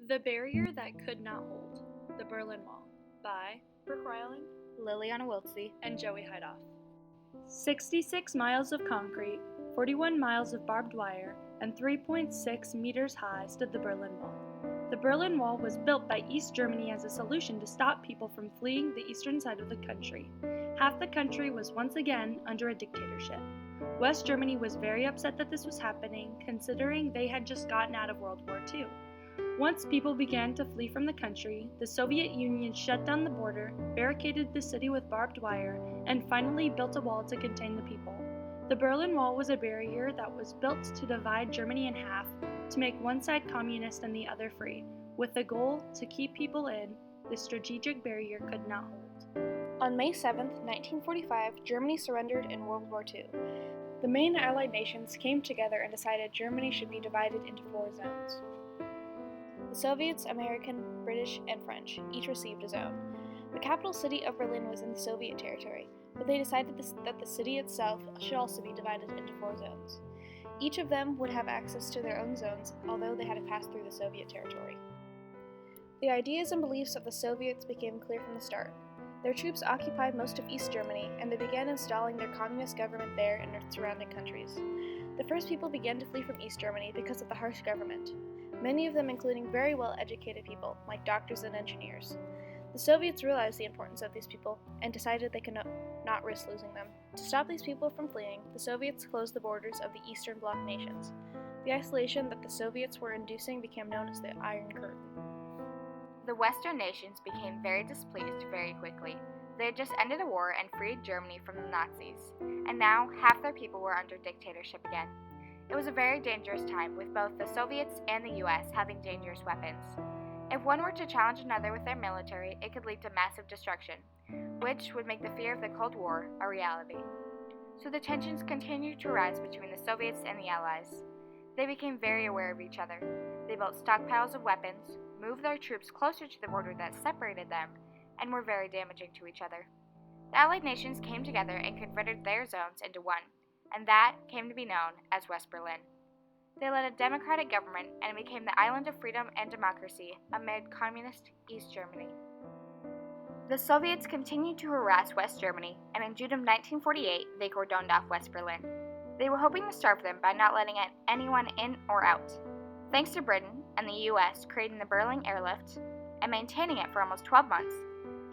The Barrier That Could Not Hold, The Berlin Wall, by Brooke Reiling, Liliana Wiltse, and Joey Heithoff. 66 miles of concrete, 41 miles of barbed wire, and 3.6 meters high stood the Berlin Wall. The Berlin Wall was built by East Germany as a solution to stop people from fleeing the eastern side of the country. Half the country was once again under a dictatorship. West Germany was very upset that this was happening, considering they had just gotten out of World War II. Once people began to flee from the country, the Soviet Union shut down the border, barricaded the city with barbed wire, and finally built a wall to contain the people. The Berlin Wall was a barrier that was built to divide Germany in half, to make one side communist and the other free. With the goal to keep people in, the strategic barrier could not hold. On May 7, 1945, Germany surrendered in World War II. The main Allied nations came together and decided Germany should be divided into 4 zones. The Soviets, American, British, and French each received a zone. The capital city of Berlin was in the Soviet territory, but they decided that the city itself should also be divided into 4 zones. Each of them would have access to their own zones, although they had to pass through the Soviet territory. The ideas and beliefs of the Soviets became clear from the start. Their troops occupied most of East Germany, and they began installing their communist government there and their surrounding countries. The first people began to flee from East Germany because of the harsh government, many of them including very well-educated people, like doctors and engineers. The Soviets realized the importance of these people and decided they could not risk losing them. To stop these people from fleeing, the Soviets closed the borders of the Eastern Bloc nations. The isolation that the Soviets were inducing became known as the Iron Curtain. The Western nations became very displeased very quickly. They had just ended a war and freed Germany from the Nazis, and now half their people were under dictatorship again. It was a very dangerous time, with both the Soviets and the US having dangerous weapons. If one were to challenge another with their military, it could lead to massive destruction, which would make the fear of the Cold War a reality. So the tensions continued to rise between the Soviets and the Allies. They became very aware of each other. They built stockpiles of weapons, moved their troops closer to the border that separated them, and were very damaging to each other. The Allied nations came together and converted their zones into one, and that came to be known as West Berlin. They led a democratic government, and it became the island of freedom and democracy amid communist East Germany. The Soviets continued to harass West Germany, and in June of 1948, they cordoned off West Berlin. They were hoping to starve them by not letting anyone in or out. Thanks to Britain and the US creating the Berlin airlift and maintaining it for almost 12 months,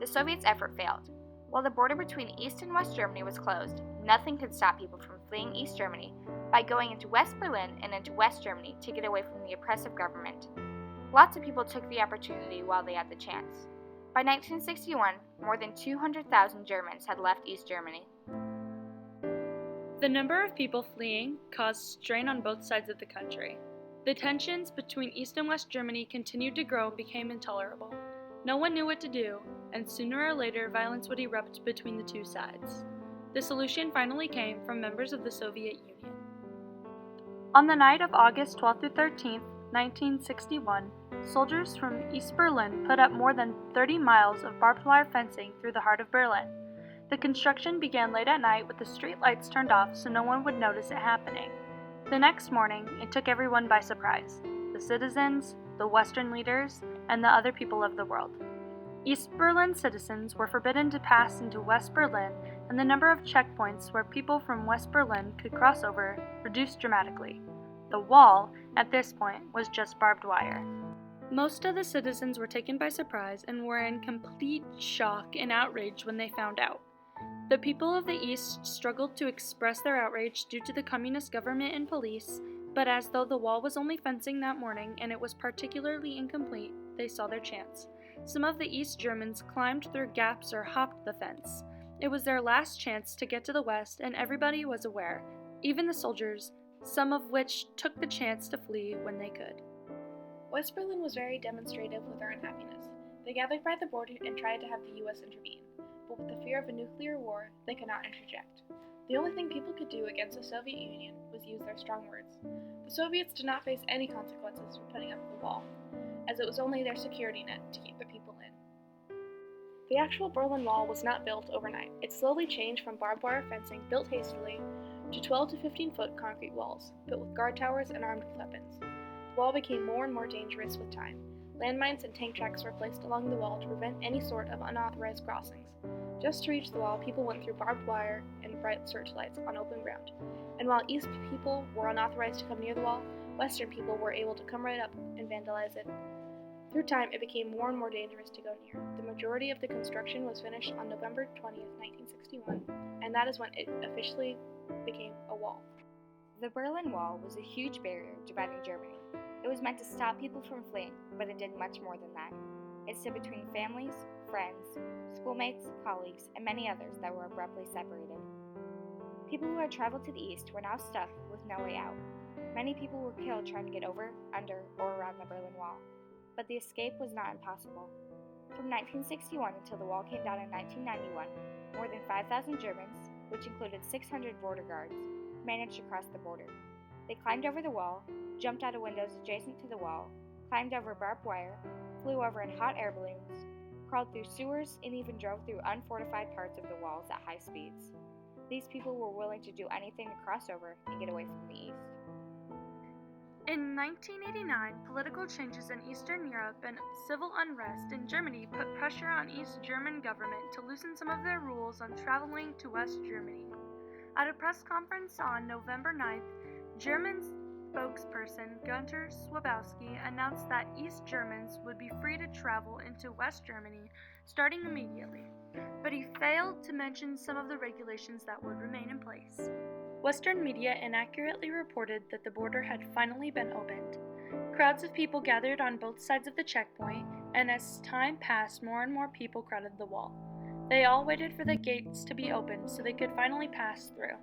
the Soviets' effort failed. While the border between East and West Germany was closed, nothing could stop people from fleeing East Germany by going into West Berlin and into West Germany to get away from the oppressive government. Lots of people took the opportunity while they had the chance. By 1961, more than 200,000 Germans had left East Germany. The number of people fleeing caused strain on both sides of the country. The tensions between East and West Germany continued to grow and became intolerable. No one knew what to do, and sooner or later violence would erupt between the two sides. The solution finally came from members of the Soviet Union. On the night of August 12th through 13th, 1961, soldiers from East Berlin put up more than 30 miles of barbed wire fencing through the heart of Berlin. The construction began late at night with the street lights turned off so no one would notice it happening. The next morning, it took everyone by surprise: the citizens, the Western leaders, and the other people of the world. East Berlin citizens were forbidden to pass into West Berlin, and the number of checkpoints where people from West Berlin could cross over reduced dramatically. The wall, at this point, was just barbed wire. Most of the citizens were taken by surprise and were in complete shock and outrage when they found out. The people of the East struggled to express their outrage due to the communist government and police, but as though the wall was only fencing that morning and it was particularly incomplete, they saw their chance. Some of the East Germans climbed through gaps or hopped the fence. It was their last chance to get to the West, and everybody was aware, even the soldiers, some of which took the chance to flee when they could. West Berlin was very demonstrative with their unhappiness. They gathered by the border and tried to have the US intervene, but with the fear of a nuclear war, they could not interject. The only thing people could do against the Soviet Union was use their strong words. The Soviets did not face any consequences for putting up the wall, as it was only their security net to keep the people in. The actual Berlin Wall was not built overnight. It slowly changed from barbed wire fencing built hastily to 12 to 15-foot concrete walls, built with guard towers and armed with weapons. The wall became more and more dangerous with time. Landmines and tank tracks were placed along the wall to prevent any sort of unauthorized crossings. Just to reach the wall, people went through barbed wire and bright searchlights on open ground. And while East people were unauthorized to come near the wall, Western people were able to come right up and vandalize it. Through time, it became more and more dangerous to go near. The majority of the construction was finished on November 20th, 1961, and that is when it officially became a wall. The Berlin Wall was a huge barrier dividing Germany. It was meant to stop people from fleeing, but it did much more than that. It stood between families, friends, schoolmates, colleagues, and many others that were abruptly separated. People who had traveled to the east were now stuck with no way out. Many people were killed trying to get over, under, or around the Berlin Wall, but the escape was not impossible. From 1961 until the wall came down in 1991, more than 5,000 Germans, which included 600 border guards, managed to cross the border. They climbed over the wall, jumped out of windows adjacent to the wall, climbed over barbed wire, flew over in hot air balloons, crawled through sewers, and even drove through unfortified parts of the walls at high speeds. These people were willing to do anything to cross over and get away from the east. In 1989, political changes in Eastern Europe and civil unrest in Germany put pressure on East German government to loosen some of their rules on traveling to West Germany. At a press conference on November 9th, German spokesperson Günter Swabowski announced that East Germans would be free to travel into West Germany starting immediately, but he failed to mention some of the regulations that would remain in place. Western media inaccurately reported that the border had finally been opened. Crowds of people gathered on both sides of the checkpoint, and as time passed, more and more people crowded the wall. They all waited for the gates to be opened so they could finally pass through.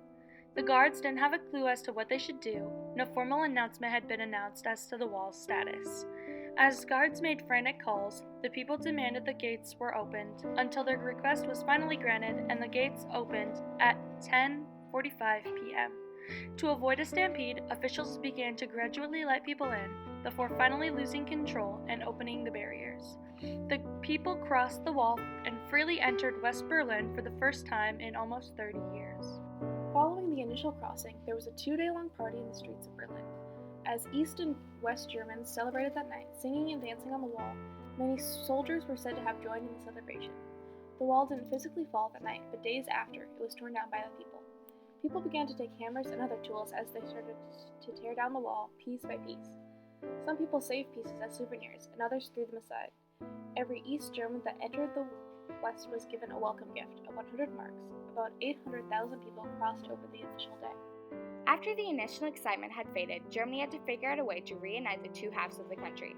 The guards didn't have a clue as to what they should do. No formal announcement had been announced as to the wall's status. As guards made frantic calls, the people demanded the gates were opened until their request was finally granted and the gates opened at 10:45 p.m. To avoid a stampede, officials began to gradually let people in before finally losing control and opening the barriers. The people crossed the wall and freely entered West Berlin for the first time in almost 30 years. Following the initial crossing, there was a 2-day-long party in the streets of Berlin. As East and West Germans celebrated that night, singing and dancing on the wall, many soldiers were said to have joined in the celebration. The wall didn't physically fall that night, but days after, it was torn down by the people. People began to take hammers and other tools as they started to tear down the wall piece by piece. Some people saved pieces as souvenirs, and others threw them aside. Every East German that entered the West was given a welcome gift of 100 marks. About 800,000 people crossed over the initial day. After the initial excitement had faded, Germany had to figure out a way to reunite the two halves of the country.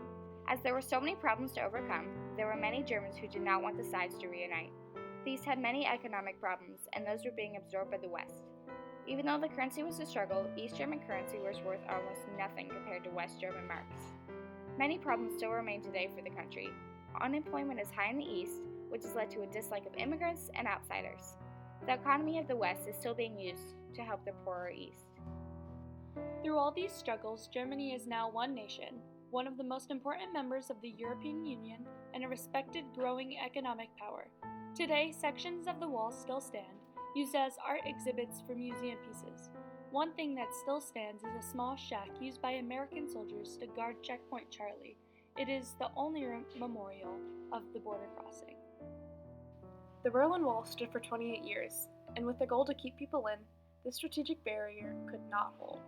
As there were so many problems to overcome, there were many Germans who did not want the sides to reunite. These had many economic problems, and those were being absorbed by the West. Even though the currency was a struggle, East German currency was worth almost nothing compared to West German marks. Many problems still remain today for the country. Unemployment is high in the East, which has led to a dislike of immigrants and outsiders. The economy of the West is still being used to help the poorer East. Through all these struggles, Germany is now one nation, one of the most important members of the European Union, and a respected growing economic power. Today, sections of the wall still stand, used as art exhibits for museum pieces. One thing that still stands is a small shack used by American soldiers to guard Checkpoint Charlie. It is the only memorial of the border crossing. The Berlin Wall stood for 28 years, and with the goal to keep people in, this strategic barrier could not hold.